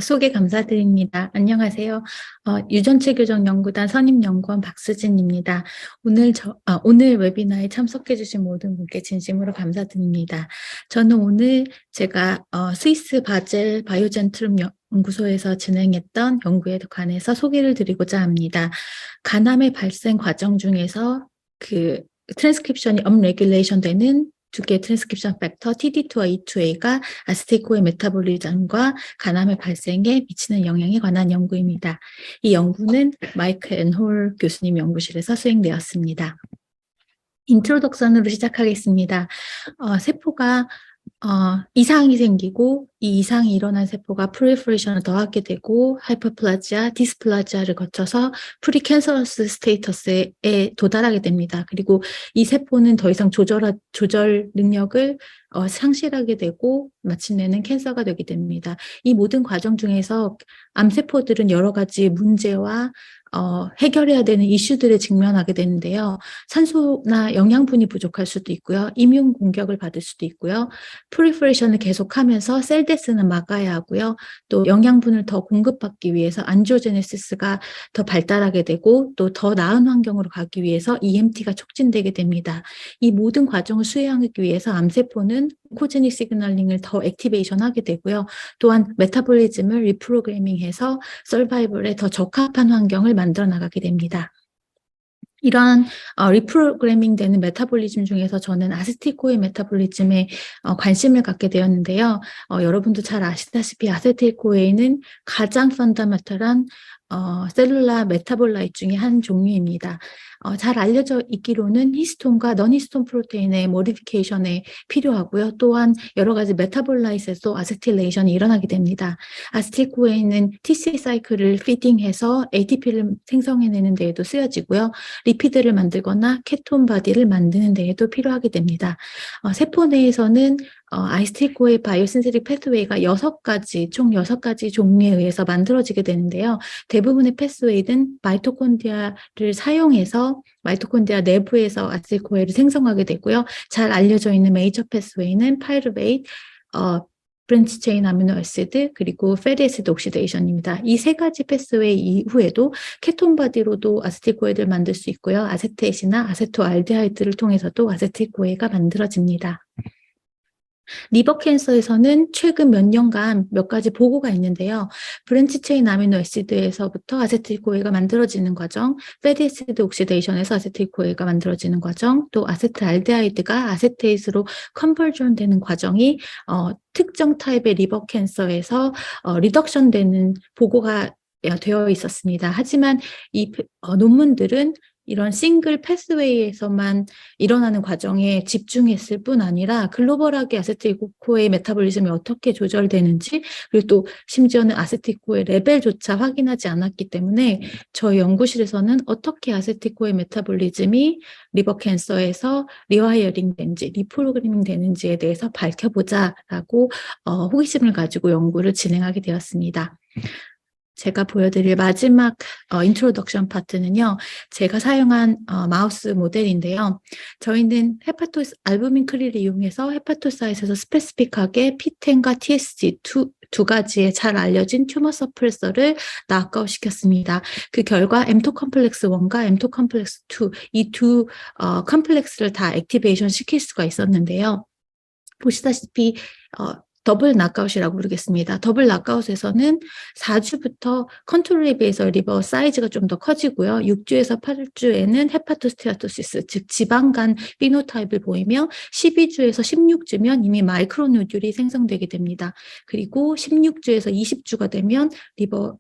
소개 감사드립니다. 안녕하세요. 유전체 교정 연구단 선임연구원 박수진입니다. 오늘 웨비나에 참석해주신 모든 분께 진심으로 감사드립니다. 저는 오늘 제가 스위스 바젤 바이오젠트룸 연구소에서 진행했던 연구에 관해서 소개를 드리고자 합니다. 간암의 발생 과정 중에서 트랜스크립션이 업레귤레이션 되는 두 개의 트랜스크립션 팩터 TD2와 E2A가 아세틸코의 메타볼리즘과 간암의 발생에 미치는 영향에 관한 연구입니다. 이 연구는 마이크 앤홀 교수님 연구실에서 수행되었습니다. 인트로덕션으로 시작하겠습니다. 세포가 이상이 생기고 이 이상이 일어난 세포가 프리퍼레이션을 더하게 되고 하이퍼플라지아, 디스플라지아를 거쳐서 프리캔서러스 스테이터스에 도달하게 됩니다. 그리고 이 세포는 더 이상 조절 능력을 상실하게 되고 마침내는 캔서가 되게 됩니다. 이 모든 과정 중에서 암세포들은 여러 가지 문제와 해결해야 되는 이슈들에 직면하게 되는데요. 산소나 영양분이 부족할 수도 있고요. 이뮨 공격을 받을 수도 있고요. 프리퍼레이션을 계속하면서 셀데스는 막아야 하고요. 또 영양분을 더 공급받기 위해서 안지오제네시스가 더 발달하게 되고 또 더 나은 환경으로 가기 위해서 EMT가 촉진되게 됩니다. 이 모든 과정을 수행하기 위해서 암세포는 코제닉 시그널링을 더 액티베이션하게 되고요. 또한 메타볼리즘을 리프로그래밍해서 서바이벌에 더 적합한 환경을 만들어 나가게 됩니다. 이러한 리프로그래밍 되는 메타볼리즘 중에서 저는 아세틸코의 메타볼리즘에 관심을 갖게 되었는데요. 여러분도 잘 아시다시피 아세틸코에는 가장 펀더멘털한 셀룰라 메타볼라이트 중에 한 종류입니다. 잘 알려져 있기로는 히스톤과 넌히스톤 프로테인의 모디피케이션에 필요하고요. 또한 여러 가지 메타볼라이트에서 아세틸레이션이 일어나게 됩니다. 아세틸코에는 TC 사이클을 피딩해서 ATP를 생성해내는 데에도 쓰여지고요. 리피드를 만들거나 케톤 바디를 만드는 데에도 필요하게 됩니다. 세포 내에서는 아세틸코의 바이오신세틱 패스웨이가 총 6가지 종류에 의해서 만들어지게 되는데요. 대부분의 패스웨이는 마이토콘드리아를 사용해서 마이토콘드리아 내부에서 아세틸코를 생성하게 되고요. 잘 알려져 있는 메이저 패스웨이는 파이루베이트, 브랜치 체인 아미노 애시드 그리고 패티 애시드 옥시데이션입니다. 이 세 가지 패스웨이 이후에도 케톤 바디로도 아세틸코에를 만들 수 있고요. 아세테이시나 아세토알데하이드를 통해서도 아세틸코에가 만들어집니다. 리버 캔서에서는 최근 몇 년간 몇 가지 보고가 있는데요. 브랜치 체인 아미노 애시드에서부터 아세틸코에가 만들어지는 과정, 패티 애시드 옥시데이션에서 아세틸코에가 만들어지는 과정, 또 아세트알데하이드가 아세테이스로 컨버전 되는 과정이 특정 타입의 리버 캔서에서 리덕션 되는 보고가 되어 있었습니다. 하지만 이 논문들은 이런 싱글 패스웨이에서만 일어나는 과정에 집중했을 뿐 아니라 글로벌하게 아세틸코의 메타볼리즘이 어떻게 조절되는지 그리고 또 심지어는 아세틸코의 레벨조차 확인하지 않았기 때문에 저희 연구실에서는 어떻게 아세틸코의 메타볼리즘이 리버 캔서에서 리와이어링 되는지 리프로그래밍 되는지에 대해서 밝혀보자라고 호기심을 가지고 연구를 진행하게 되었습니다. 제가 보여드릴 마지막 인트로덕션 파트는요. 제가 사용한 마우스 모델인데요. 저희는 알부민 클리를 이용해서 헤파토사이트에서 스페시픽하게 P10과 TSG 두 가지의 잘 알려진 튜머 서프레서를 낙아웃 시켰습니다. 그 결과 mTOR 컴플렉스 1과 mTOR 컴플렉스 2 이 두 컴플렉스를 다 액티베이션 시킬 수가 있었는데요. 보시다시피 더블 낙아웃이라고 부르겠습니다. 더블 낙아웃에서는 4주부터 컨트롤에 비해서 리버 사이즈가 좀 더 커지고요. 6주에서 8주에는 헤파토스테아토시스, 즉 지방간 피노타입을 보이며 12주에서 16주면 이미 마이크로노듈이 생성되게 됩니다. 그리고 16주에서 20주가 되면 리버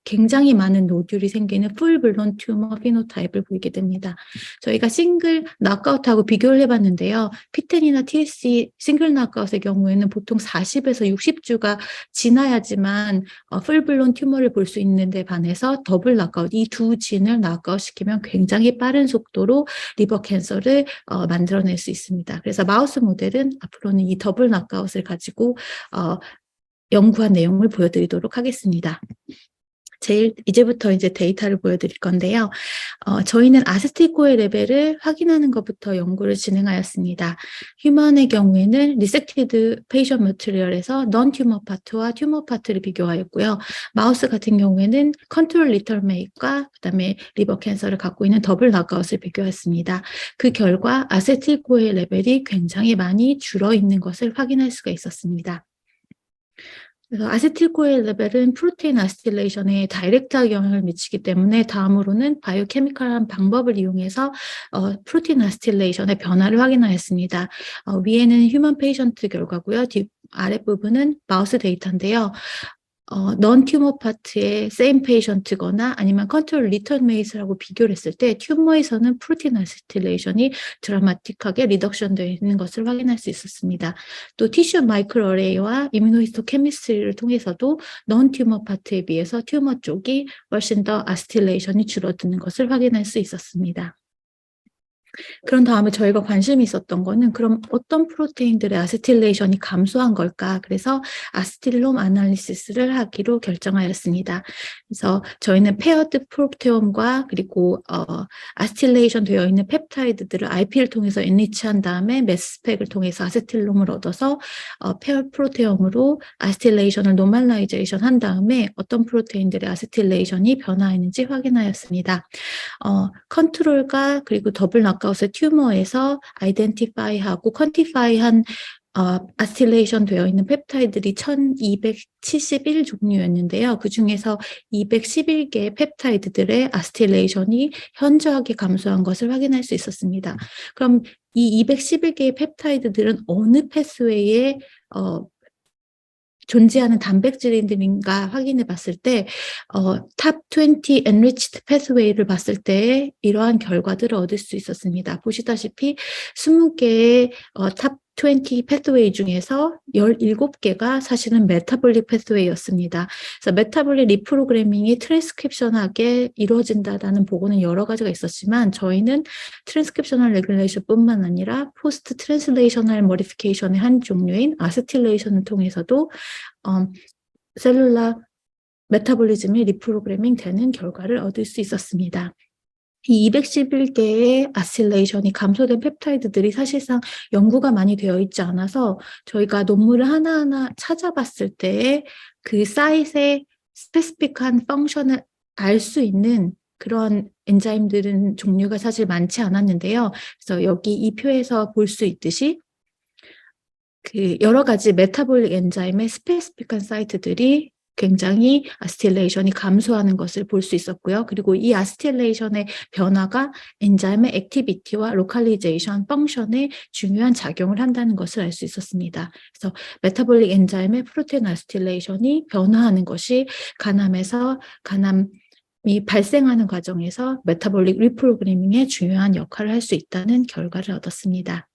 굉장히 많은 노듈이 생기는 풀블론 튜머 피노타입을 보이게 됩니다. 저희가 싱글 낙아웃하고 비교를 해봤는데요. P10이나 TSC 싱글 낙아웃의 경우에는 보통 40에서 60주가 지나야지만 풀블론 튜머를 볼 수 있는데 반해서 더블 낙아웃, 이 두 진을 낙아웃 시키면 굉장히 빠른 속도로 리버 캔서를 만들어낼 수 있습니다. 그래서 마우스 모델은 앞으로는 이 더블 낙아웃을 가지고 연구한 내용을 보여드리도록 하겠습니다. 이제부터 이제 데이터를 보여드릴 건데요. 저희는 아세틸코엘 레벨을 확인하는 것부터 연구를 진행하였습니다. 휴먼의 경우에는 리섹티드 페이셜 머티리얼에서 넌 튜머 파트와 튜머 파트를 비교하였고요. 마우스 같은 경우에는 컨트롤 리터 메이크와 그다음에 리버 캔서를 갖고 있는 더블 낙아웃을 비교했습니다. 그 결과 아세틸코엘 레벨이 굉장히 많이 줄어 있는 것을 확인할 수가 있었습니다. 그래서 아세틸코엘 레벨은 프로테인 아세틸레이션에 다이렉트하게 영향을 미치기 때문에 다음으로는 바이오케미컬한 방법을 이용해서 프로테인 아세틸레이션의 변화를 확인하였습니다. 위에는 휴먼 페이션트 결과고요. 아랫부분은 마우스 데이터인데요. 넌 튜머 파트의 same patient거나 아니면 컨트롤 리턴 메이스라고 비교를 했을 때 튜머에서는 프로틴 아세틸레이션이 드라마틱하게 리덕션 되어 있는 것을 확인할 수 있었습니다. 또 티슈 마이크로 어레이와 이뮤노히스토 케미스트리를 통해서도 넌 튜머 파트에 비해서 튜머 쪽이 훨씬 더 아세틸레이션이 줄어드는 것을 확인할 수 있었습니다. 그런 다음에 저희가 관심이 있었던 거는 그럼 어떤 프로테인들의 아세틸레이션이 감소한 걸까? 그래서 아세틸롬 아날리시스를 하기로 결정하였습니다. 그래서 저희는 페어드 프로테옴과 그리고 아세틸레이션 되어 있는 펩타이드들을 IP를 통해서 엔리치한 다음에 매스스펙을 통해서 아세틸롬을 얻어서 페어 프로테옴으로 아세틸레이션을 노멀라이제이션 한 다음에 어떤 프로테인들의 아세틸레이션이 변화했는지 확인하였습니다. 컨트롤과 그리고 더블 낙아웃의 튜머에서 아이덴티파이하고 퀀티파이한 아세틸레이션 되어 있는 펩타이드들이 1271 종류였는데요. 그 중에서 211개의 펩타이드들의 아세틸레이션이 현저하게 감소한 것을 확인할 수 있었습니다. 그럼 이 211개의 펩타이드들은 어느 패스웨이에 존재하는 단백질인들인가 확인해 봤을 때 탑 20 enriched pathway를 봤을 때 이러한 결과들을 얻을 수 있었습니다. 보시다시피 20개의 탑 20 pathway 중에서 17개가 사실은 메타볼릭 패스웨이였습니다. 그래서 메타볼릭 리프로그래밍이 트랜스크립션하게 이루어진다라는 보고는 여러 가지가 있었지만 저희는 트랜스크립셔널 레귤레이션뿐만 아니라 포스트 트랜슬레이셔널 모디피케이션의 한 종류인 아세틸레이션을 통해서도 셀룰라 메타볼리즘이 리프로그래밍 되는 결과를 얻을 수 있었습니다. 이 211개의 아세틸레이션이 감소된 펩타이드들이 사실상 연구가 많이 되어 있지 않아서 저희가 논문을 하나하나 찾아봤을 때 그 사이트의 스페시픽한 펑션을 알 수 있는 그런 엔자임들은 종류가 사실 많지 않았는데요. 그래서 여기 이 표에서 볼 수 있듯이 그 여러 가지 메타볼릭 엔자임의 스페시픽한 사이트들이 굉장히 아세틸레이션이 감소하는 것을 볼 수 있었고요. 그리고 이 아세틸레이션의 변화가 엔자임의 액티비티와 로컬리제이션 펑션에 중요한 작용을 한다는 것을 알 수 있었습니다. 그래서 메타볼릭 엔자임의 프로테인 아세틸레이션이 변화하는 것이 간암에서 간암이 발생하는 과정에서 메타볼릭 리프로그래밍에 중요한 역할을 할 수 있다는 결과를 얻었습니다.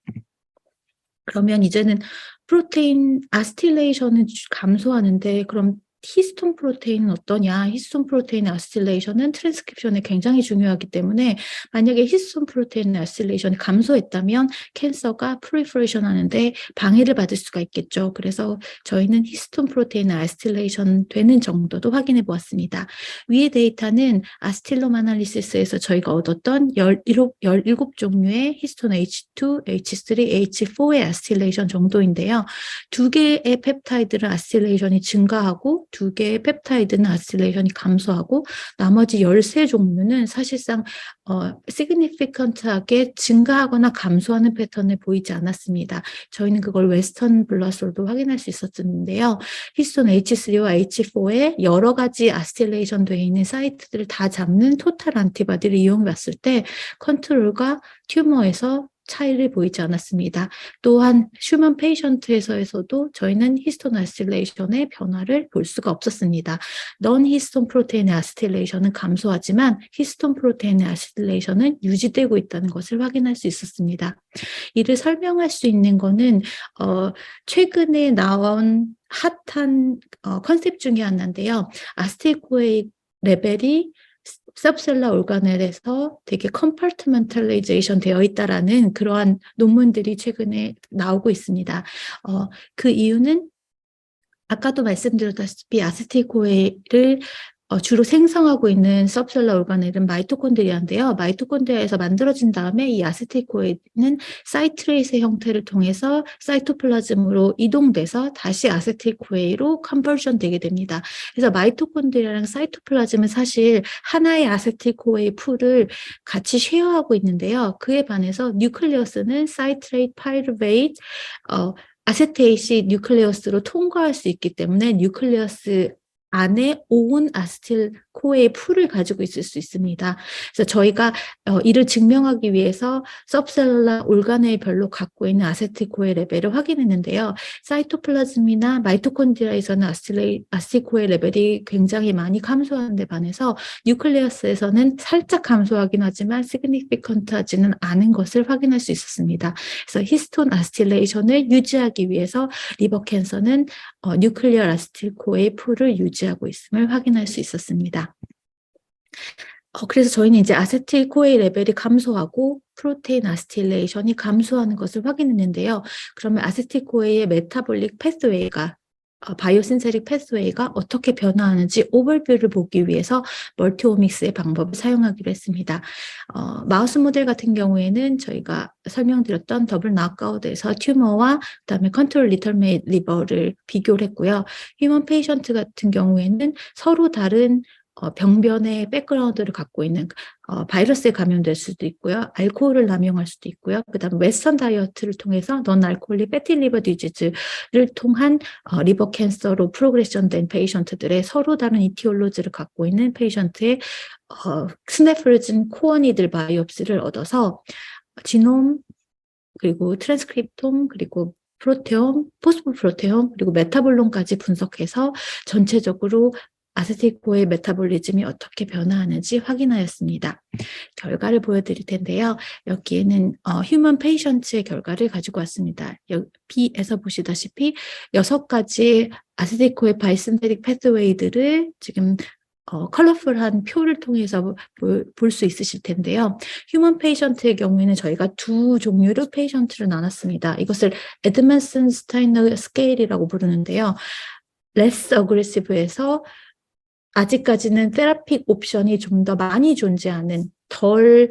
그러면 이제는 프로테인 아세틸레이션은 감소하는데 그럼 히스톤 프로테인은 어떠냐? 히스톤 프로테인의 아세틸레이션은 트랜스크립션에 굉장히 중요하기 때문에 만약에 히스톤 프로테인의 아세틸레이션이 감소했다면 캔서가 프리퍼레이션 하는데 방해를 받을 수가 있겠죠. 그래서 저희는 히스톤 프로테인의 아세틸레이션 되는 정도도 확인해 보았습니다. 위의 데이터는 아세틸롬 아날리시스에서 저희가 얻었던 17종류의 히스톤 H2, H3, H4의 아세틸레이션 정도인데요. 2개의 펩타이드는 아세틸레이션이 증가하고 2개의 펩타이드는 아세틸레이션이 감소하고 나머지 13종류는 사실상 significant하게 증가하거나 감소하는 패턴을 보이지 않았습니다. 저희는 그걸 웨스턴 블러스로도 확인할 수 있었는데요. 히스톤 H3와 H4에 여러 가지 아세틸레이션 되어 있는 사이트들을 다 잡는 토탈 안티바디를 이용해 봤을 때 컨트롤과 튜머에서 차이를 보이지 않았습니다. 또한 휴먼 페이션트에서도 저희는 히스톤 아세틸레이션의 변화를 볼 수가 없었습니다. 넌 히스톤 프로테인의 아세틸레이션은 감소하지만 히스톤 프로테인의 아세틸레이션은 유지되고 있다는 것을 확인할 수 있었습니다. 이를 설명할 수 있는 것은 최근에 나온 핫한 컨셉 중에 하나인데요. 아세틸코에 레벨이 서브셀러 올가넬에서 되게 컴파트먼탈리제이션 되어 있다라는 그러한 논문들이 최근에 나오고 있습니다. 그 이유는 아까도 말씀드렸다시피 아세틸코에를 주로 생성하고 있는 서브셀러 오르가넬은 마이토콘드리아인데요. 마이토콘드리아에서 만들어진 다음에 이 아세틸코에는 사이트레이스의 형태를 통해서 사이토플라즘으로 이동돼서 다시 아세틸코에로 컨버전 되게 됩니다. 그래서 마이토콘드리아랑 사이토플라즘은 사실 하나의 아세틸코에 풀을 같이 쉐어하고 있는데요. 그에 반해서 뉴클리어스는 사이트레이트, 파이루베이트, 아세테이시 뉴클레어스로 통과할 수 있기 때문에 뉴클레어스 안에 온 아세틸코의 풀을 가지고 있을 수 있습니다. 그래서 저희가 이를 증명하기 위해서 서브셀룰라 올가넬별로 갖고 있는 아세틸코의 레벨을 확인했는데요. 사이토플라즘이나 마이토콘드리아에서는 아세틸코의 레벨이 굉장히 많이 감소하는 데 반해서 뉴클레어스에서는 살짝 감소하긴 하지만 시그니피컨트하지는 않은 것을 확인할 수 있었습니다. 그래서 히스톤 아세틸레이션을 유지하기 위해서 리버 캔서는 뉴클리어 아세틸코의 풀을 유지하고 있음을 확인할 수 있었습니다. 그래서 저희는 이제 아세틸코의 레벨이 감소하고 프로테인 아세틸레이션이 감소하는 것을 확인했는데요. 그러면 아세틸코의 메타볼릭 패스웨이가 바이오신세릭 패스웨이가 어떻게 변화하는지 오버뷰를 보기 위해서 멀티오믹스의 방법을 사용하기로 했습니다. 마우스 모델 같은 경우에는 저희가 설명드렸던 더블 나크아웃에서 튜머와 그다음에 컨트롤 리터메이트 리버를 비교를 했고요. 휴먼 페이션트 같은 경우에는 서로 다른 병변의 백그라운드를 갖고 있는 바이러스에 감염될 수도 있고요. 알코올을 남용할 수도 있고요. 그다음 웨스턴 다이어트를 통해서 넌 알코올릭 패티 리버 디지즈를 통한 리버 캔서로 프로그레션된 페이션트들의 서로 다른 이티올로지를 갖고 있는 페이션트의 스네프르진 코어니들 바이옵시를 얻어서 지놈 그리고 트랜스크립톰 그리고 프로테옴, 포스포프로테옴 그리고 메타볼론까지 분석해서 전체적으로 아세틸코의 메타볼리즘이 어떻게 변화하는지 확인하였습니다. 결과를 보여드릴 텐데요. 여기에는 휴먼 페이션트의 결과를 가지고 왔습니다. B에서 보시다시피 6가지 아세틸코의 바이신테릭 패스웨이들을 지금 컬러풀한 표를 통해서 볼 수 있으실 텐데요. 휴먼 페이션트의 경우에는 저희가 두 종류로 페이션트를 나눴습니다. 이것을 에드먼슨 스타이너 스케일이라고 부르는데요. less aggressive에서 아직까지는 테라픽 옵션이 좀 더 많이 존재하는 덜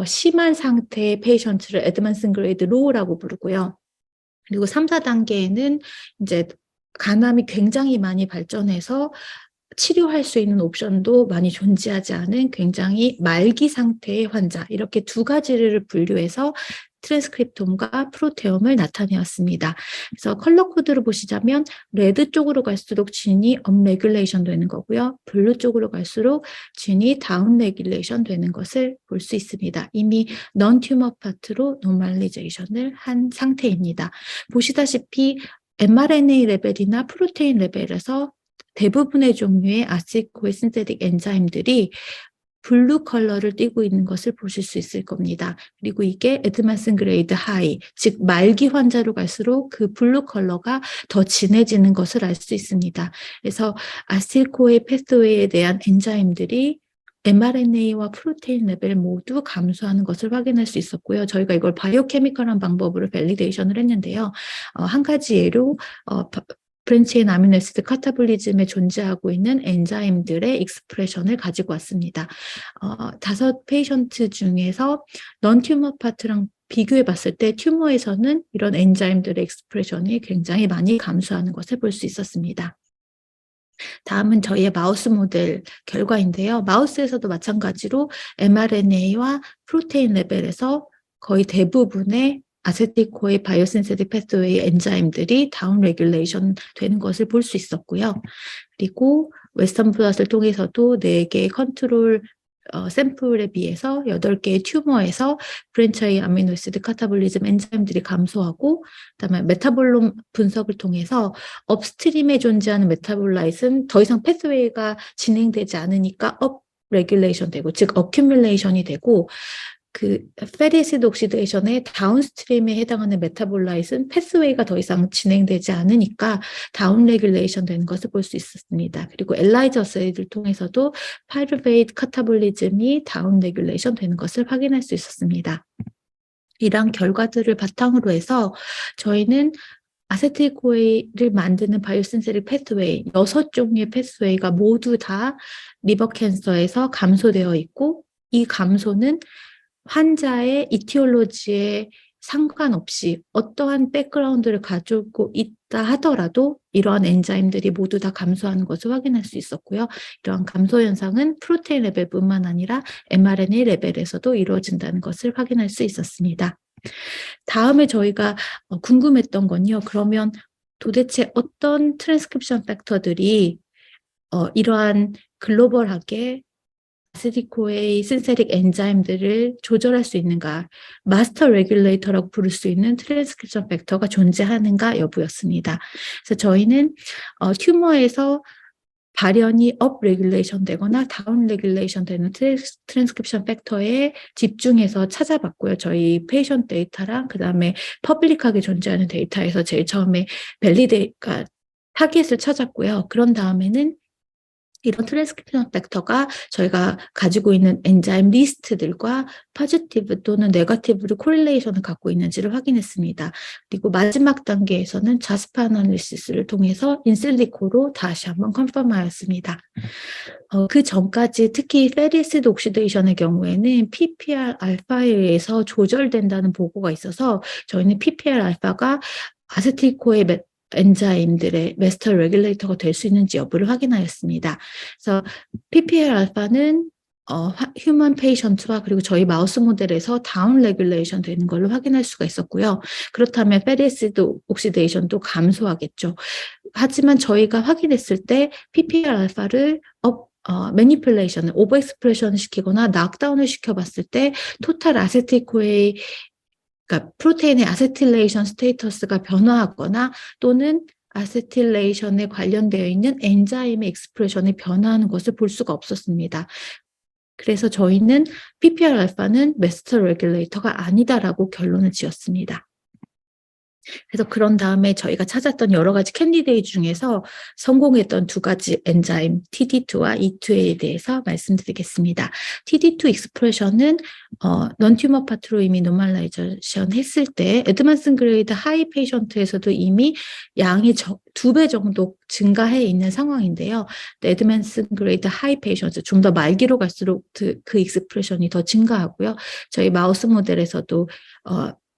심한 상태의 페이션트를 애드먼슨 그레이드 로우라고 부르고요. 그리고 3, 4단계에는 이제 간암이 굉장히 많이 발전해서 치료할 수 있는 옵션도 많이 존재하지 않은 굉장히 말기 상태의 환자, 이렇게 두 가지를 분류해서 트랜스크립톰과 프로테옴을 나타내었습니다. 그래서 컬러 코드를 보시자면 레드 쪽으로 갈수록 진이 업레귤레이션 되는 거고요. 블루 쪽으로 갈수록 진이 다운레귤레이션 되는 것을 볼 수 있습니다. 이미 넌 튜머 파트로 노멀리제이션을 한 상태입니다. 보시다시피 mRNA 레벨이나 프로테인 레벨에서 대부분의 종류의 아세틸코의 신세틱 엔자임들이 블루 컬러를 띠고 있는 것을 보실 수 있을 겁니다. 그리고 이게 에드먼슨 그레이드 하이, 즉 말기 환자로 갈수록 그 블루 컬러가 더 진해지는 것을 알 수 있습니다. 그래서 아세틸코의 패스웨이에 대한 엔자임들이 mRNA와 프로테인 레벨 모두 감소하는 것을 확인할 수 있었고요. 저희가 이걸 바이오케미컬한 방법으로 밸리데이션을 했는데요. 한 가지 예로 브랜치인 아미노애시드 카타볼리즘에 존재하고 있는 엔자임들의 익스프레션을 가지고 왔습니다. 5 페이션트 중에서 넌 튜머 파트랑 비교해 봤을 때 튜머에서는 이런 엔자임들의 익스프레션이 굉장히 많이 감소하는 것을 볼 수 있었습니다. 다음은 저희의 마우스 모델 결과인데요. 마우스에서도 마찬가지로 mRNA와 프로테인 레벨에서 거의 대부분의 아세틸코의 바이오신세틱 패스웨이 엔자임들이 다운 레귤레이션 되는 것을 볼 수 있었고요. 그리고 웨스턴 블롯을 통해서도 4개의 컨트롤 샘플에 비해서 8개의 튜머에서 브랜치인 아미노애시드 카타볼리즘 엔자임들이 감소하고 그다음에 메타볼롬 분석을 통해서 업스트림에 존재하는 메타볼라이트는 더 이상 패스웨이가 진행되지 않으니까 업 레귤레이션 되고 즉 어큐뮬레이션이 되고 그 패티시드 옥시데이션의 다운스트림에 해당하는 메타볼라이트는 패스웨이가 더 이상 진행되지 않으니까 다운 레귤레이션 되는 것을 볼 수 있었습니다. 그리고 엘라이저 어세이를 통해서도 파이루베이트 카타볼리즘이 다운 레귤레이션 되는 것을 확인할 수 있었습니다. 이러한 결과들을 바탕으로 해서 저희는 아세틸코에를 만드는 바이오신세릭 패스웨이 6종의 패스웨이가 모두 다 리버 캔서에서 감소되어 있고, 이 감소는 환자의 이티올로지에 상관없이 어떠한 백그라운드를 가지고 있다 하더라도 이러한 엔자임들이 모두 다 감소하는 것을 확인할 수 있었고요. 이러한 감소 현상은 프로테인 레벨뿐만 아니라 mRNA 레벨에서도 이루어진다는 것을 확인할 수 있었습니다. 다음에 저희가 궁금했던 건요. 그러면 도대체 어떤 트랜스크립션 팩터들이 이러한 글로벌하게 아세티코의 신세릭 엔자임들을 조절할 수 있는가, 마스터 레귤레이터라고 부를 수 있는 트랜스크립션 팩터가 존재하는가 여부였습니다. 그래서 저희는 튜머에서 발현이 업 레귤레이션 되거나 다운 레귤레이션 되는 트랜스크립션 팩터에 집중해서 찾아봤고요. 저희 페이션트 데이터랑 그다음에 퍼블릭하게 존재하는 데이터에서 제일 처음에 그러니까 타깃을 찾았고요. 그런 다음에는 이런 트랜스크립션 팩터가 저희가 가지고 있는 엔자임 리스트들과 포지티브 또는 네거티브로 코릴레이션을 갖고 있는지를 확인했습니다. 그리고 마지막 단계에서는 자스파 아나리시스를 통해서 인실리코로 다시 한번 컨펌하였습니다. 그 전까지 특히 페리시드 옥시데이션의 경우에는 PPR 알파에 의해서 조절된다는 보고가 있어서 저희는 PPR 알파가 아세틸코의 엔자임들의 마스터 레귤레이터가 될 수 있는지 여부를 확인하였습니다. 그래서 PPR 알파는 휴먼 페이션트와 그리고 저희 마우스 모델에서 다운 레귤레이션 되는 걸로 확인할 수가 있었고요. 그렇다면 페리시드 옥시데이션도 감소하겠죠. 하지만 저희가 확인했을 때 PPR 알파를 매니플레이션을 오버 익스프레션을 시키거나 낙다운을 시켜봤을 때 토탈 아세틸코의 그러니까 프로테인의 아세틸레이션 스테이터스가 변화하거나 또는 아세틸레이션에 관련되어 있는 엔자임의 익스프레션이 변화하는 것을 볼 수가 없었습니다. 그래서 저희는 PPR 알파는 마스터 레귤레이터가 아니다라고 결론을 지었습니다. 그래서 그런 다음에 저희가 찾았던 여러 가지 캔디데이트 중에서 성공했던 2가지 엔자임 TD2와 E2A에 대해서 말씀드리겠습니다. TD2 익스프레션은 non-tumor 파트로 이미 노멀라이제이션 했을 때 애드밴스 그레이드 하이 페이션트에서도 이미 양이 2배 정도 증가해 있는 상황인데요. 애드밴스 그레이드 하이 페이션트 좀 더 말기로 갈수록 그 익스프레션이 더 증가하고요. 저희 마우스 모델에서도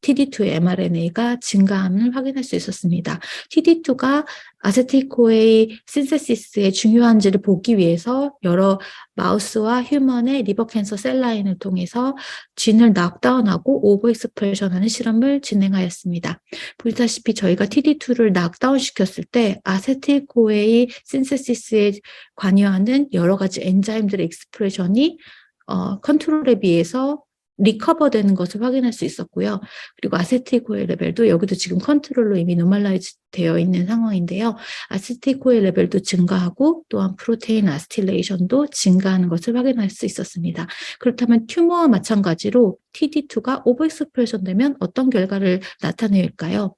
TD2의 mRNA가 증가함을 확인할 수 있었습니다. TD2가 아세틸코의 신세시스의 중요한지를 보기 위해서 여러 마우스와 휴먼의 리버 캔서 셀 라인을 통해서 진을 낙다운하고 오버 익스프레션하는 실험을 진행하였습니다. 보시다시피 저희가 TD2를 낙다운 시켰을 때 아세틸코의 신세시스에 관여하는 여러 가지 엔자임들의 익스프레션이 컨트롤에 비해서 리커버 되는 것을 확인할 수 있었고요. 그리고 아세틸코의 레벨도 여기도 지금 컨트롤로 이미 노멀라이즈 되어 있는 상황인데요. 아세틸코의 레벨도 증가하고 또한 프로테인 아스틸레이션도 증가하는 것을 확인할 수 있었습니다. 그렇다면 튜머와 마찬가지로 TD2가 오버익스프레션 되면 어떤 결과를 나타낼까요?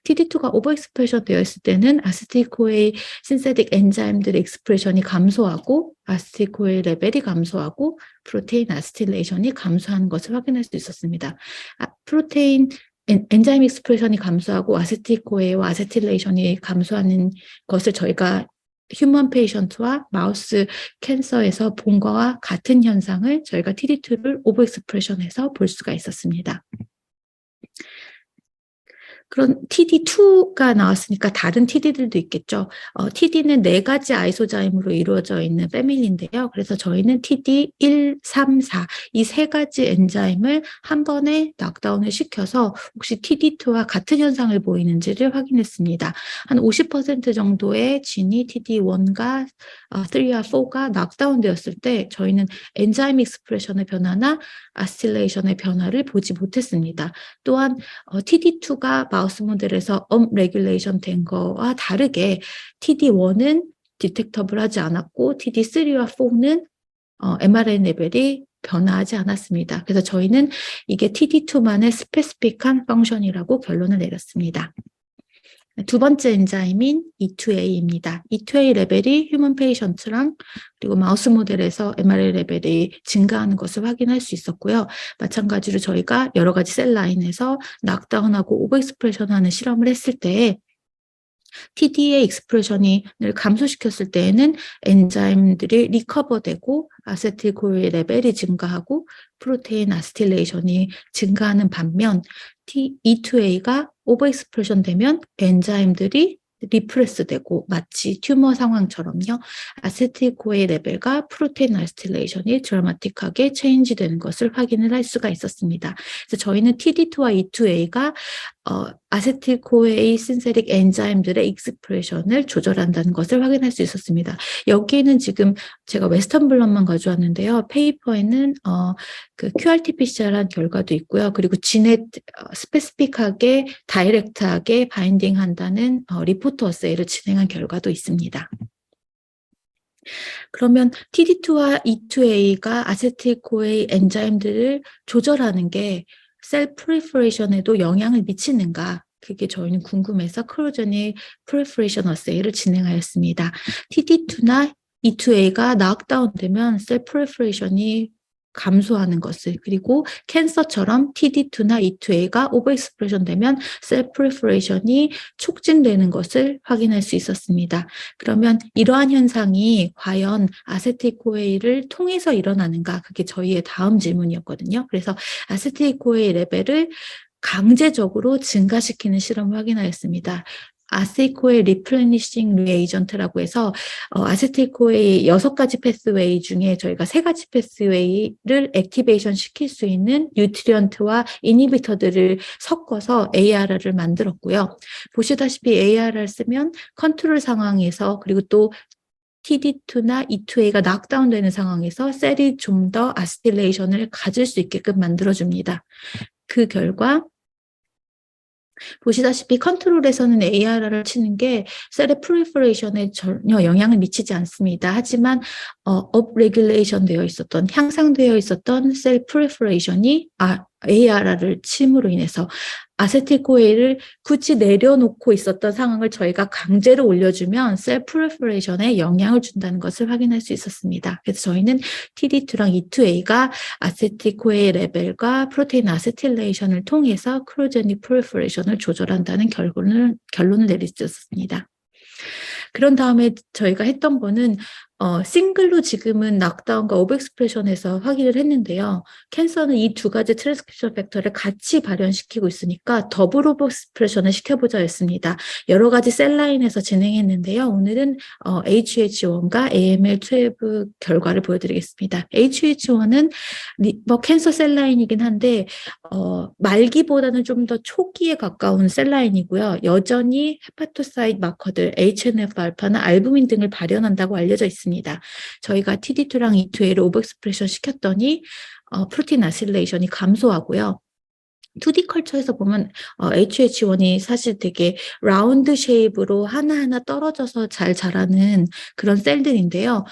TD2가 오버익스프레션 되어 있을 때는 아세틸코의 신세틱 엔자임들의 익스프레션이 감소하고 아세틸코의 레벨이 감소하고 프로테인 아스틸레이션이 감소하는 것을 확인할 수 있었습니다. 프로테인 엔자임 익스프레션이 감소하고 아세틸코에와 아세틸레이션이 감소하는 것을 저희가 휴먼 페이션트와 마우스 캔서에서 본 거와 같은 현상을 저희가 TD2를 오버 익스프레션해서 볼 수가 있었습니다. 그런 TD2가 나왔으니까 다른 TD들도 있겠죠. TD는 4가지 아이소자임으로 이루어져 있는 패밀리인데요. 그래서 저희는 TD 1, 3, 4 이 3가지 엔자임을 한 번에 낙다운을 시켜서 혹시 TD2와 같은 현상을 보이는지를 확인했습니다. 한 50% 정도의 진이 TD1과 3와 4가 낙다운 되었을 때 저희는 엔자임 익스프레션의 변화나 아스틸레이션의 변화를 보지 못했습니다. 또한 TD2가 마우스 모델에서 업레귤레이션 된 거와 다르게 TD1은 디텍터블 하지 않았고 TD3와 4는 mRNA 레벨이 변화하지 않았습니다. 그래서 저희는 이게 TD2만의 스페시픽한 펑션이라고 결론을 내렸습니다. 2번째 엔자임인 E2A입니다. E2A 레벨이 휴먼 페이션트랑 그리고 마우스 모델에서 mRNA 레벨이 증가하는 것을 확인할 수 있었고요. 마찬가지로 저희가 여러 가지 셀 라인에서 낙다운하고 오버 익스프레션하는 실험을 했을 때 TD의 익스프레션을 감소시켰을 때에는 엔자임들이 리커버되고 아세틸코일 레벨이 증가하고 프로테인 아세틸레이션이 증가하는 반면 E2A가 오버익스프레션 되면 엔자임들이 리프레스되고 마치 튜머 상황처럼요. 아세틸코일 레벨과 프로테인 아세틸레이션이 드라마틱하게 체인지되는 것을 확인을 할 수가 있었습니다. 그래서 저희는 TD2와 E2A가 아세틸코에이 신세릭 엔자임들의 익스프레션을 조절한다는 것을 확인할 수 있었습니다. 여기에는 지금 제가 웨스턴 블롯만 가져왔는데요. 페이퍼에는 그 QRT-PCR한 결과도 있고요. 그리고 진에 스페시픽하게 다이렉트하게 바인딩한다는 리포트 어세이를 진행한 결과도 있습니다. 그러면 TD2와 E2A가 아세틸코에이 엔자임들을 조절하는 게 셀 프리퍼레이션에도 영향을 미치는가? 그게 저희는 궁금해서 크로제닉 프리퍼레이션 어세이를 진행하였습니다. TD2나 E2A가 낙다운되면 셀 프리퍼레이션이 감소하는 것을, 그리고 캔서처럼 TD2나 E2A가 오버익스프레션 되면 셀 프리퍼레이션이 촉진되는 것을 확인할 수 있었습니다. 그러면 이러한 현상이 과연 아세틸코에이를 통해서 일어나는가? 그게 저희의 다음 질문이었거든요. 그래서 아세틸코에이 레벨을 강제적으로 증가시키는 실험을 확인하였습니다. 아세틸코에이 리플레니싱 리에이전트라고 해서 아세틸코에이 6가지 패스웨이 중에 저희가 3가지 패스웨이를 액티베이션 시킬 수 있는 뉴트리언트와 이니비터들을 섞어서 ARR을 만들었고요. 보시다시피 ARR 쓰면 컨트롤 상황에서, 그리고 또 TD2나 E2A가 낙다운되는 상황에서 셀이 좀 더 아세틸레이션을 가질 수 있게끔 만들어줍니다. 그 결과 보시다시피 컨트롤에서는 ARR을 치는 게 셀의 프리퍼레이션에 전혀 영향을 미치지 않습니다. 하지만 업레귤레이션 되어 있었던, 향상되어 있었던 셀 프리퍼레이션이 ARR을 침으로 인해서 아세틸코에이를 굳이 내려놓고 있었던 상황을 저희가 강제로 올려주면 셀 프리퍼레이션에 영향을 준다는 것을 확인할 수 있었습니다. 그래서 저희는 TD2랑 E2A가 아세틸코에이 레벨과 프로테인 아세틸레이션을 통해서 크로제닉 프리퍼레이션을 조절한다는 결론을 내릴 수 있었습니다. 그런 다음에 저희가 했던 거는 싱글로 지금은 낙다운과 오버익스프레션에서 확인을 했는데요. 캔서는 이 2가지 트랜스크립션 팩터를 같이 발현시키고 있으니까 더블 오버익스프레션을 시켜보자 했습니다. 여러 가지 셀라인에서 진행했는데요. 오늘은 HH1과 AML12 결과를 보여드리겠습니다. HH1은 캔서 셀라인이긴 한데 말기보다는 좀 더 초기에 가까운 셀라인이고요. 여전히 헤파토사이트 마커들 HNF-알파나 알부민 등을 발현한다고 알려져 있습니다. 저희가 TD2랑 E2A를 오버익스프레션 시켰더니 프로틴 아실레이션이 감소하고요. 2D 컬처에서 보면 HH1이 사실 되게 라운드 쉐입으로 하나하나 떨어져서 잘 자라는 그런 셀들인데요.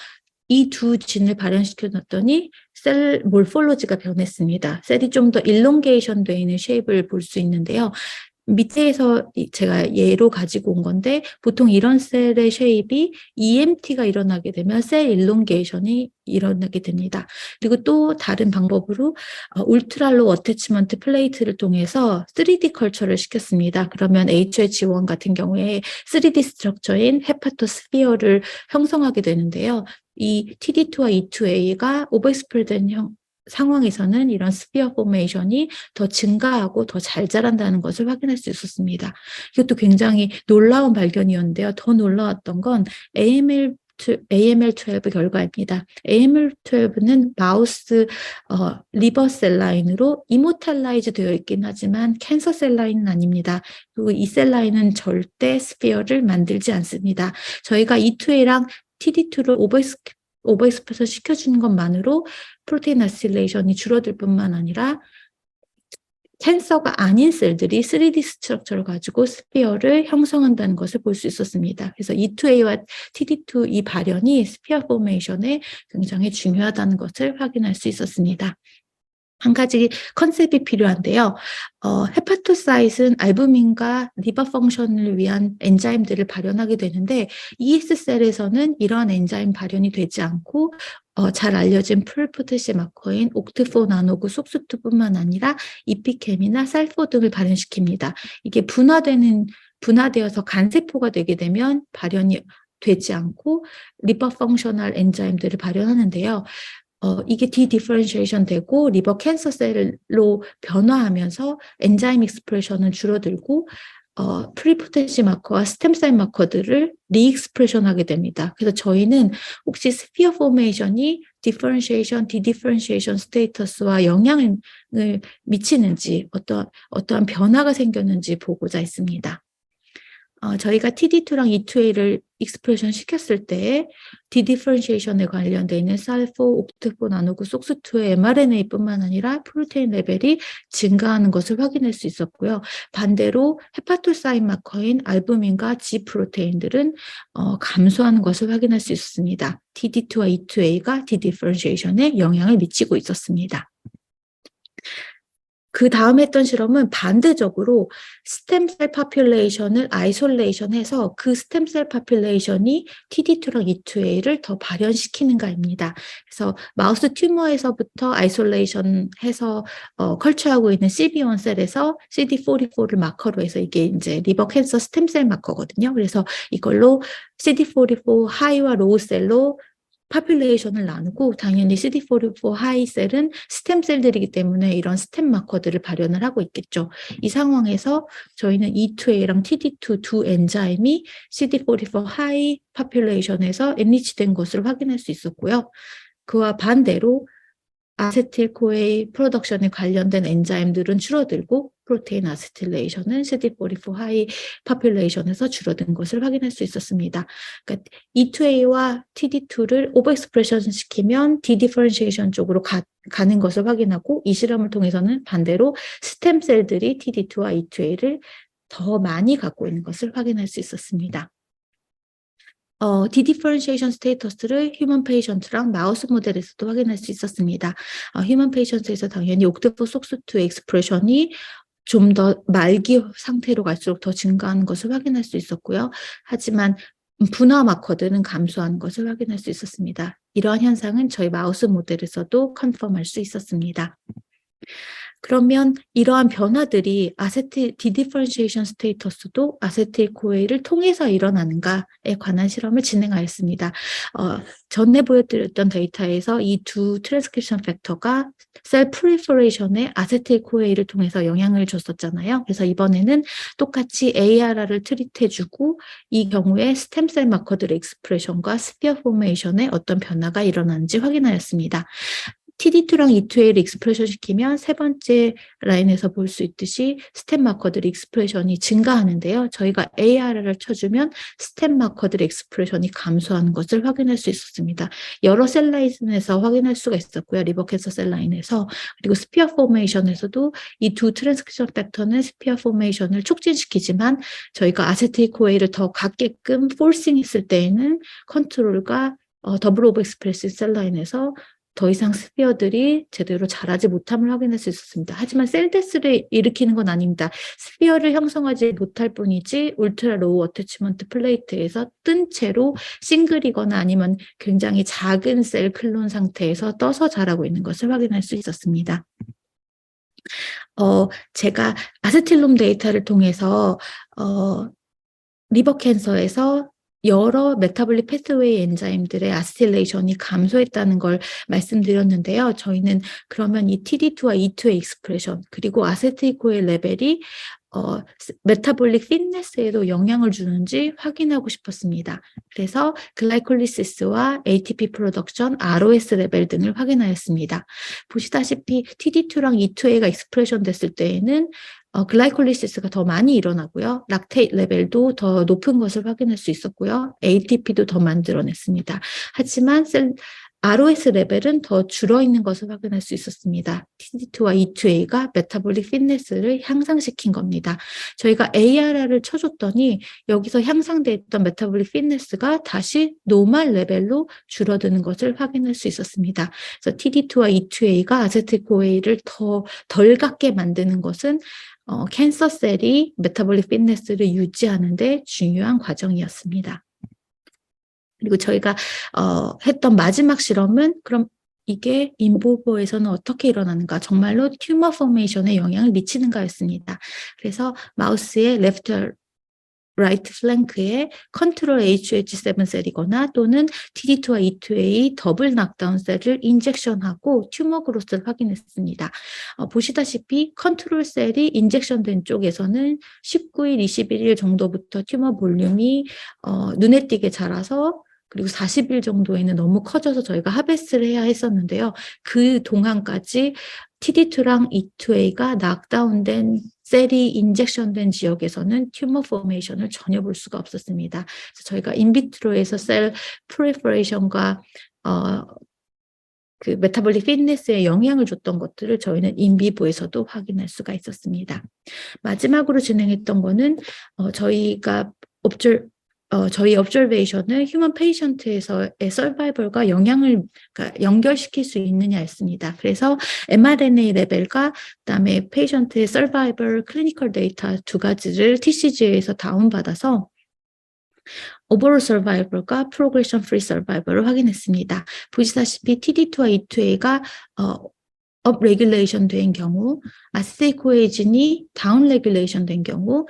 이 두 진을 발현시켜 놨더니 셀 몰폴로지가 변했습니다. 셀이 좀 더 일롱게이션 되어 있는 쉐입을 볼 수 있는데요. 밑에서 제가 예로 가지고 온 건데, 보통 이런 셀의 쉐입이 EMT가 일어나게 되면 셀 일롱게이션이 일어나게 됩니다. 그리고 또 다른 방법으로 울트라로 어태치먼트 플레이트를 통해서 3D 컬처를 시켰습니다. 그러면 HH1 같은 경우에 3D 스트럭처인 헤파토스피어를 형성하게 되는데요. 이 TD2와 E2A가 오버익스프레된 상황에서는 이런 스피어 포메이션이 더 증가하고 더 잘 자란다는 것을 확인할 수 있었습니다. 이것도 굉장히 놀라운 발견이었는데요. 더 놀라웠던 건 AML12 결과입니다. AML12는 마우스 리버 셀라인으로 이모탈라이즈 되어 있긴 하지만 캔서 셀라인은 아닙니다. 그리고 이 셀라인은 절대 스피어를 만들지 않습니다. 저희가 E2A랑 TD2를 오버익스프레션 시켜주는 것만으로 프로테인 아실레이션이 줄어들 뿐만 아니라 캔서가 아닌 셀들이 3D 스트럭처를 가지고 스피어를 형성한다는 것을 볼 수 있었습니다. 그래서 E2A와 TD2 이 발현이 스피어 포메이션에 굉장히 중요하다는 것을 확인할 수 있었습니다. 한 가지 컨셉이 필요한데요. 헤파토사이트는 알부민과 리버 펑션을 위한 엔자임들을 발현하게 되는데 ES셀에서는 이러한 엔자임 발현이 되지 않고 잘 알려진 풀포테시 마커인 옥트포 나노그 속수투뿐만 아니라 이피캠이나 살포 등을 발현시킵니다. 이게 분화되는 분화되어서 간세포가 되게 되면 발현이 되지 않고 리버 펑셔널 엔자임들을 발현하는데요. 이게 디디퍼런시에이션 되고 리버 캔서 셀로 변화하면서 엔자임 익스프레션은 줄어들고 프리포텐시 마커와 스템셀 마커들을 리익스프레션 하게 됩니다. 그래서 저희는 혹시 스피어 포메이션이 디퍼런시에이션, 디디퍼런시에이션 스테이터스와 영향을 미치는지 어떠한 변화가 생겼는지 보고자 했습니다. 저희가 TD2랑 E2A를 익스프레션 시켰을 때 디디퍼런시에이션에 관련되어 있는 쌀포, 옥트포, 나누고, 속스2의 mRNA뿐만 아니라 프로테인 레벨이 증가하는 것을 확인할 수 있었고요. 반대로 헤파토사인 마커인 알부민과 G 프로테인들은 감소하는 것을 확인할 수 있었습니다. TD2와 E2A가 디디퍼런시에이션에 영향을 미치고 있었습니다. 그 다음 했던 실험은 반대적으로 스템셀 파퓰레이션을 아이솔레이션해서 그 스템셀 파퓰레이션이 TD2랑 E2A를 더 발현시키는가입니다. 그래서 마우스 튜머에서부터 아이솔레이션해서 컬처하고 있는 CB1 셀에서 CD44를 마커로 해서 이게 이제 리버 캔서 스템셀 마커거든요. 그래서 이걸로 CD44 하이와 로우 셀로 파퓰레이션을 나누고 당연히 CD44 하이 셀은 스템 셀들이기 때문에 이런 스템 마커들을 발현을 하고 있겠죠. 이 상황에서 저희는 E2A랑 TD2 두 엔자임이 CD44 하이 파퓰레이션에서 엔리치된 것을 확인할 수 있었고요. 그와 반대로 아세틸코에 프로덕션에 관련된 엔자임들은 줄어들고 프로테인 아세틸레이션은 CD44 하이 파퓰레이션에서 줄어든 것을 확인할 수 있었습니다. 그러니까 E2A와 TD2를 오버익스프레션 시키면 디디퍼런시에이션 쪽으로 가는 것을 확인하고 이 실험을 통해서는 반대로 스템셀들이 TD2와 E2A를 더 많이 갖고 있는 것을 확인할 수 있었습니다. 디디퍼런시에이션 스테이터스를 휴먼 페이션트랑 마우스 모델에서도 확인할 수 있었습니다. 휴먼 페이션트에서 당연히 옥트포 속스2 익스프레션이 좀 더 말기 상태로 갈수록 더 증가하는 것을 확인할 수 있었고요. 하지만 분화 마커들은 감소하는 것을 확인할 수 있었습니다. 이러한 현상은 저희 마우스 모델에서도 컨펌할 수 있었습니다. 그러면 이러한 변화들이 디디퍼런시에이션 스테이터스도 아세틸코에를 통해서 일어나는가에 관한 실험을 진행하였습니다. 전에 보여드렸던 데이터에서 이 두 트랜스크립션 팩터가 셀 프리퍼레이션에 아세틸코에를 통해서 영향을 줬었잖아요. 그래서 이번에는 똑같이 ARR을 트리트해주고 이 경우에 스템셀 마커들의 익스프레션과 스피어 포메이션에 어떤 변화가 일어나는지 확인하였습니다. TD2랑 E2A를 익스프레션 시키면 세 번째 라인에서 볼 수 있듯이 스템 마커들의 익스프레션이 증가하는데요. 저희가 ARR을 쳐주면 스템 마커들의 익스프레션이 감소하는 것을 확인할 수 있었습니다. 여러 셀 라인에서 확인할 수가 있었고요. 리버 캔서 셀 라인에서. 그리고 스피어 포메이션에서도 이 두 트랜스크립션 팩터는 스피어 포메이션을 촉진시키지만 저희가 아세틸코에를 더 갖게끔 포싱 했을 때에는 컨트롤과 더블 오버 익스프레스 셀 라인에서 더 이상 스피어들이 제대로 자라지 못함을 확인할 수 있었습니다. 하지만 셀데스를 일으키는 건 아닙니다. 스피어를 형성하지 못할 뿐이지 울트라 로우 어태치먼트 플레이트에서 뜬 채로 싱글이거나 아니면 굉장히 작은 셀 클론 상태에서 떠서 자라고 있는 것을 확인할 수 있었습니다. 제가 아세틸롬 데이터를 통해서 리버 캔서에서 여러 메타볼릭 패스웨이 엔자임들의 아세틸레이션이 감소했다는 걸 말씀드렸는데요. 저희는 그러면 이 TD2와 E2의 익스프레션 그리고 아세틸코의 레벨이 메타볼릭 피트니스에도 영향을 주는지 확인하고 싶었습니다. 그래서 글라이콜리시스와 ATP 프로덕션, ROS 레벨 등을 확인하였습니다. 보시다시피 TD2랑 E2A가 익스프레션 됐을 때에는 글라이콜리시스가 더 많이 일어나고요. 락테이트 레벨도 더 높은 것을 확인할 수 있었고요. ATP도 더 만들어냈습니다. 하지만 ROS 레벨은 더 줄어있는 것을 확인할 수 있었습니다. TD2와 E2A가 메타볼릭 피트니스를 향상시킨 겁니다. 저희가 ARR을 쳐줬더니 여기서 향상돼 있던 메타볼릭 피트니스가 다시 노멀 레벨로 줄어드는 것을 확인할 수 있었습니다. 그래서 TD2와 E2A가 아세틸코에를 더 덜 갖게 만드는 것은 캔서 셀이 메타볼릭 피트니스를 유지하는 데 중요한 과정이었습니다. 그리고 저희가 했던 마지막 실험은 그럼 이게 인보보에서는 어떻게 일어나는가, 정말로 튜머 포메이션에 영향을 미치는가였습니다. 그래서 마우스의 레프트 라이트 플랭크에 컨트롤 HH7 셀이거나 또는 TD2와 E2A 더블 낙다운 셀을 인젝션하고 튜머 그로스를 확인했습니다. 보시다시피 컨트롤 셀이 인젝션된 쪽에서는 19일, 21일 정도부터 튜머 볼륨이 눈에 띄게 자라서 그리고 40일 정도에는 너무 커져서 저희가 하베스를 해야 했었는데요. 그 동안까지 TD2랑 E2A가 낙다운된 셀이 인젝션된 지역에서는 튜머 포메이션을 전혀 볼 수가 없었습니다. 그래서 저희가 인비트로에서 셀 프리퍼레이션과 그 메타볼릭 피트니스에 영향을 줬던 것들을 저희는 인비보에서도 확인할 수가 있었습니다. 마지막으로 진행했던 거는 저희가 저희 observation을 휴먼 페이션트에서의 서바이벌과 그러니까 연결시킬 수 있느냐였습니다. 그래서 mRNA 레벨과 그다음에 페이션트의 서바이벌 클리니컬 데이터 두 가지를 TCG에서 다운받아서 오버롤 서바이벌과 프로그레션 프리 서바이벌을 확인했습니다. 보시다시피 TD2와 E2A가 업 레귤레이션 된 경우, 아세틸코에진이 다운 레귤레이션 된 경우,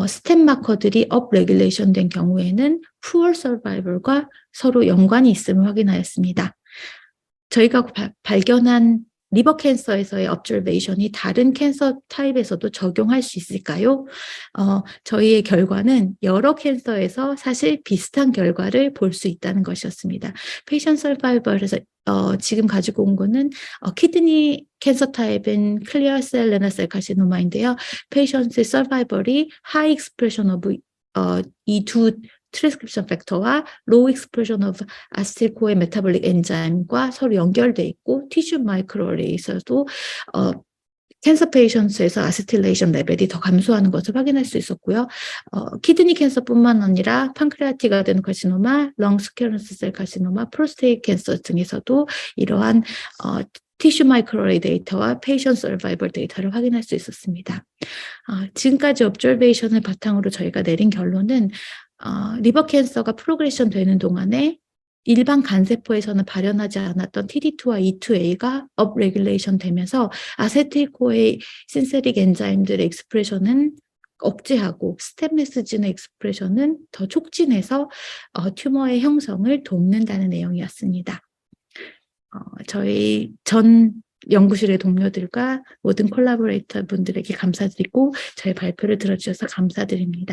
스텝 마커들이 업 레귤레이션 된 경우에는 푸어 서바이벌과 서로 연관이 있음을 확인하였습니다. 저희가 발견한 리버 캔서에서의 observation이 다른 캔서 타입에서도 적용할 수 있을까요? 저희의 결과는 여러 캔서에서 사실 비슷한 결과를 볼 수 있다는 것이었습니다. 페이션트 서바이벌에서 지금 가지고 온 거는 키드니 캔서 타입인 클리어 셀 레나 셀 카시노마인데요. 페이션트의 서바이벌이 하이 익스프레션 오브 이 두 트랜스크립션 팩터와 로우 익스프레션 오브 아세틸코의 메타볼릭 엔자임과 서로 연결돼 있고 티슈 마이크로어레이에서도 캔서 페이션트에서 아세틸레이션 레벨이 더 감소하는 것을 확인할 수 있었고요. 키드니 캔서뿐만 아니라 판크레아틱 아데노카시노마, 렁 스퀘런스 셀 카시노마, 프로스테이트 캔서 등에서도 이러한 티슈 마이크로어레이 데이터와 페이션트 서바이벌 데이터를 확인할 수 있었습니다. 지금까지 observation을 바탕으로 저희가 내린 결론은 리버 캔서가 프로그레션 되는 동안에 일반 간세포에서는 발현하지 않았던 TD2와 E2A가 업 레귤레이션 되면서 아세틸코의 신세릭 엔자임들의 익스프레션은 억제하고 스텝레스진의 익스프레션은 더 촉진해서 튜머의 형성을 돕는다는 내용이었습니다. 저희 전 연구실의 동료들과 모든 콜라보레이터 분들에게 감사드리고 저희 발표를 들어주셔서 감사드립니다.